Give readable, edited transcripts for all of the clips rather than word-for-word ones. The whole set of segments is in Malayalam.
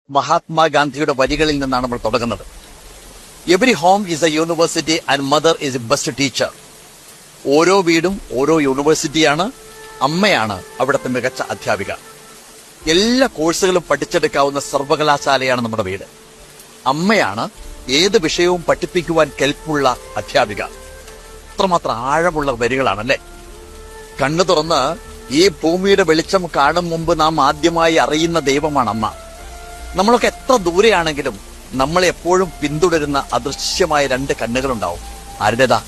മഹാത്മാഗാന്ധിയുടെ വരികളിൽ നിന്നാണ് നമ്മൾ തുടങ്ങുന്നത്. Every home is A university and mother is A best teacher. ഓരോ വീടും ഓരോ യൂണിവേഴ്സിറ്റിയാണ്. അമ്മയാണ് അവിടുത്തെ മികച്ച അധ്യാപിക. എല്ലാ കോഴ്സുകളും പഠിച്ചെടുക്കാവുന്ന സർവകലാശാലയാണ് നമ്മുടെ വീട്. അമ്മയാണ് ഏത് വിഷയവും പഠിപ്പിക്കുവാൻ കെൽപ്പുള്ള അധ്യാപിക. അത്രമാത്രം ആഴമുള്ള വരികളാണല്ലേ. കണ്ണു തുറന്ന് ഈ ഭൂമിയുടെ വെളിച്ചം കാണും മുമ്പ് നാം ആദ്യമായി അറിയുന്ന ദൈവമാണ് അമ്മ. നമ്മളൊക്കെ എത്ര ദൂരെയാണെങ്കിലും നമ്മളെ എപ്പോഴും പിന്തുടരുന്ന അദൃശ്യമായ രണ്ട് കണ്ണുകളുണ്ടാവും. ആരുടേതാ?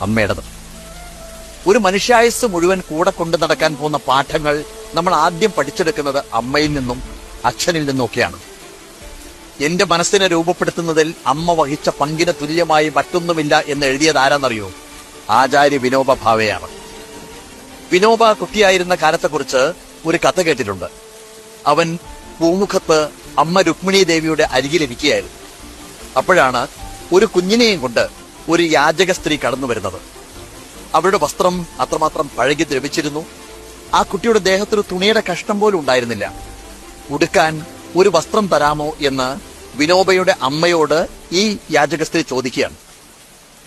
അമ്മയുടേത്. ഒരു മനുഷ്യായുസ് മുഴുവൻ കൂടെ കൊണ്ടു നടക്കാൻ പോകുന്ന പാഠങ്ങൾ നമ്മൾ ആദ്യം പഠിച്ചെടുക്കുന്നത് അമ്മയിൽ നിന്നും അച്ഛനിൽ നിന്നൊക്കെയാണ്. എന്റെ മനസ്സിനെ രൂപപ്പെടുത്തുന്നതിൽ അമ്മ വഹിച്ച പങ്കിന് തുല്യമായി മറ്റൊന്നുമില്ല എന്ന് എഴുതിയത് ആരാന്നറിയോ? ആചാര്യ വിനോബ ഭാവെയാണ്. വിനോബ കുട്ടിയായിരുന്ന കാലത്തെക്കുറിച്ച് ഒരു കഥ കേട്ടിട്ടുണ്ട്. അവൻ പൂമുഖത്ത് അമ്മ രുക്മിണി ദേവിയുടെ അരികിലിരിക്കുകയായിരുന്നു. അപ്പോഴാണ് ഒരു കുഞ്ഞിനെയും കൊണ്ട് ഒരു യാചക സ്ത്രീ കടന്നു വരുന്നത്. അവരുടെ വസ്ത്രം അത്രമാത്രം പഴകി ദ്രവിച്ചിരുന്നു. ആ കുട്ടിയുടെ ദേഹത്തൊരു തുണിയുടെ കഷ്ണം പോലും ഉണ്ടായിരുന്നില്ല. ഉടുക്കാൻ ഒരു വസ്ത്രം തരാമോ എന്ന് വിനോബയുടെ അമ്മയോട് ഈ യാചക സ്ത്രീ ചോദിക്കുകയാണ്.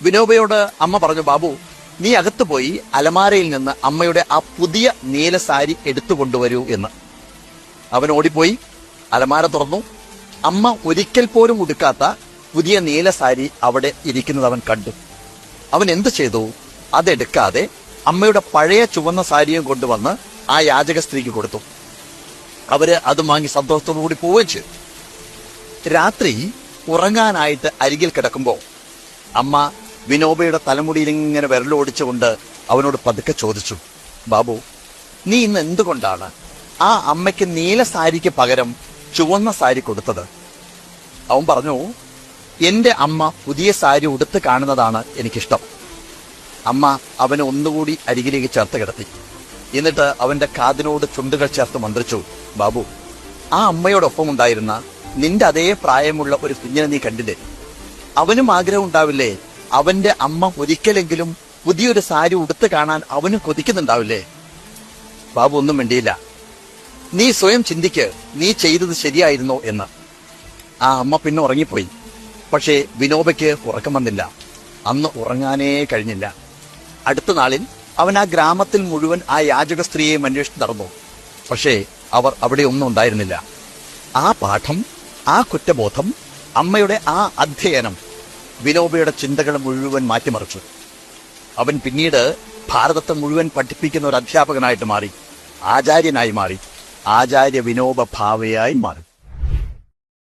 വിനോബയോട് അമ്മ പറഞ്ഞു, ബാബു, നീ അകത്ത് പോയി അലമാരയിൽ നിന്ന് അമ്മയുടെ ആ പുതിയ നീല സാരി എടുത്തുകൊണ്ടുവരൂ എന്ന്. അവൻ ഓടിപ്പോയി അലമാര തുറന്നു. അമ്മ ഒരിക്കൽ പോലും ഉടുക്കാത്ത പുതിയ നീല സാരി അവിടെ ഇരിക്കുന്നത് അവൻ കണ്ടു. അവൻ എന്ത് ചെയ്തു? അതെടുക്കാതെ അമ്മയുടെ പഴയ ചുവന്ന സാരിയും കൊണ്ടുവന്ന് ആ യാചക സ്ത്രീക്ക് കൊടുത്തു. അവര് അത് വാങ്ങി സന്തോഷത്തോടു കൂടി പോവുകയും ചെയ്തു. രാത്രി ഉറങ്ങാനായിട്ട് അരികിൽ കിടക്കുമ്പോ അമ്മ വിനോബയുടെ തലമുടിയിൽ ഇങ്ങനെ വിരലോടിച്ചുകൊണ്ട് അവനോട് പതുക്കെ ചോദിച്ചു, ബാബു, നീ ഇന്ന് എന്തുകൊണ്ടാണ് ആ അമ്മയ്ക്ക് നീല സാരിക്ക് പകരം ചുവന്ന സാരി കൊടുത്തത്? അവൻ പറഞ്ഞു, എന്റെ അമ്മ പുതിയ സാരി ഉടുത്ത് കാണുന്നതാണ് എനിക്കിഷ്ടം. അമ്മ അവനെ ഒന്നുകൂടി അരികിലേക്ക് ചേർത്ത് കിടത്തി. എന്നിട്ട് അവന്റെ കാതിനോട് ചുണ്ടുകൾ ചേർത്ത് മന്ത്രിച്ചു, ബാബു, ആ അമ്മയോടൊപ്പം ഉണ്ടായിരുന്ന നിന്റെ അതേ പ്രായമുള്ള ഒരു കുഞ്ഞിനെ നീ കണ്ടില്ലേ? അവനും ആഗ്രഹം ഉണ്ടാവില്ലേ അവന്റെ അമ്മ ഒരിക്കലെങ്കിലും പുതിയൊരു സാരി ഉടുത്ത് കാണാൻ അവനും കൊതിക്കുന്നുണ്ടാവില്ലേ? ബാബു ഒന്നും വേണ്ടിയില്ല. നീ സ്വയം ചിന്തിക്ക്, നീ ചെയ്തത് ശരിയായിരുന്നോ എന്ന്. ആ അമ്മ പിന്നെ ഉറങ്ങിപ്പോയി. പക്ഷേ വിനോബയ്ക്ക് ഉറക്കം വന്നില്ല. അന്ന് ഉറങ്ങാനേ കഴിഞ്ഞില്ല. അടുത്ത നാളിൽ അവൻ ആ ഗ്രാമത്തിൽ മുഴുവൻ ആ യാചക സ്ത്രീയെയും അന്വേഷിച്ച് നടന്നു. പക്ഷേ അവർ അവിടെ ഒന്നും ഉണ്ടായിരുന്നില്ല. ആ പാഠം, ആ കുറ്റബോധം, അമ്മയുടെ ആ അധ്യയനം വിനോബയുടെ ചിന്തകൾ മുഴുവൻ മാറ്റിമറിച്ചു. അവൻ പിന്നീട് ഭാരതത്തെ മുഴുവൻ പഠിപ്പിക്കുന്ന ഒരു അധ്യാപകനായിട്ട് മാറി, ആചാര്യനായി മാറി, ആചാര്യ വിനോബ ഭാവയായി മാറി.